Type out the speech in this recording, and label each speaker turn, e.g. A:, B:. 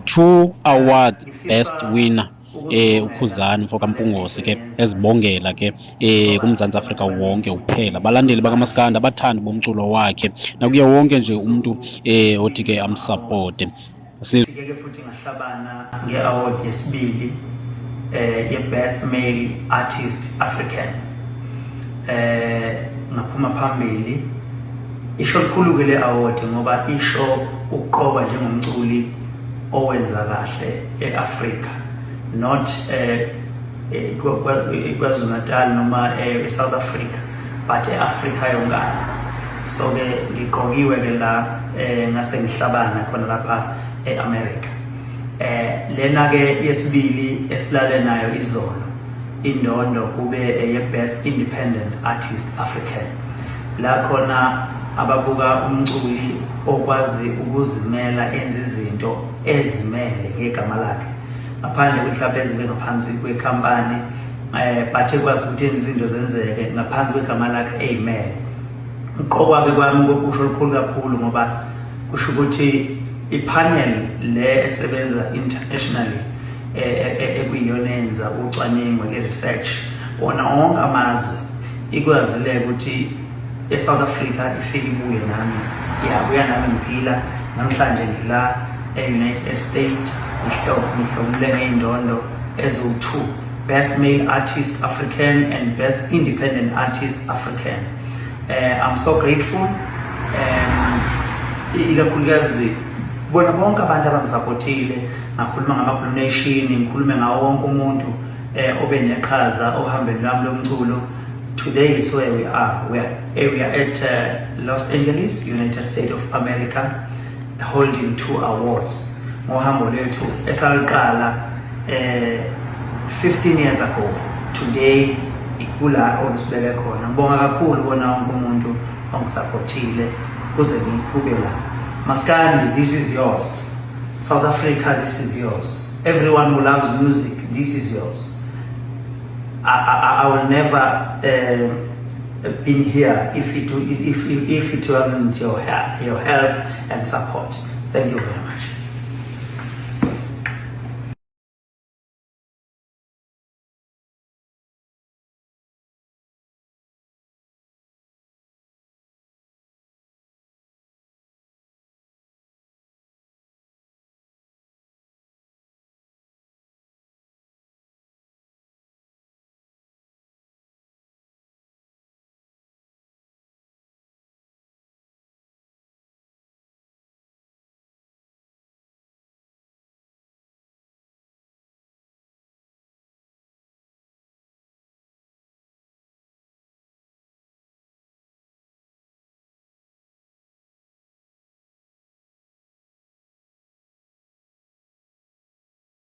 A: 2 awards best winner uKhuzani for kaMpungose ke ezibongela ke kuMzantsi Afrika wonke uphela abalandeli bakaMaskandi abathandi bomculo wakhe nakuye wonke nje umuntu othi ke amsupport
B: ke futhi ngahlabana ngeaward yesibili ye-Best Male Artist African ngaphuma phambili isho likhulu ke le award ngoba isho uqoba njengomculi owenza kahle eAfrika not KwaZulu Natal noma eSouth Africa but eAfrika yonke so ke ngiqokiwe ke la ngase ngihlabana khona lapha eAmerica lena ke yesibili esilale nayo izolo indondo kube ye-Best Independent Artist African la khona ababuka umculi okwazi ukuzimela enza izinto ezimele ngegama lakhe ngaphandle mhlawumbe ezibe ngaphansi kwekhampani but ekwazi ukuthi izinto zenzeke ngaphansi kwegama lakhe eyimele uqokwa ke kwami kokusho likhulu kakhulu ngoba kusho ukuthi ipanel le esebenza internationally ekuyiyona yenza ucwaningo nge-research wona onke amazwe ikwazile ukuthi eSouth Africa ifike ibuye nami yabuya nami ngiphila namhlanje ngila e-United States ngihlomule ngeindondo ezo-2 Best Male Artist African and Best Independent Artist African. I'm so grateful ikakhulukazi bona bonke abantu abangisupportile ngakhuluma ngama-Blue Nation ngikhulume ngawo wonke umuntu obe neqhaza ohambeni lwami lomculo. Today is where we are. We are at Los Angeles, United States of America, holding 2 awards. Ngohambo lethu esaliqala 15 years ago. Today ikula olusibeke khona. Ngibonga kakhulu bona wonke umuntu ongisupportile kuze ngikube la. Maskandi, this is yours. South Africa, this is yours. Everyone who loves music, this is yours. I will never been here if it wasn't your help and support. Thank you very much.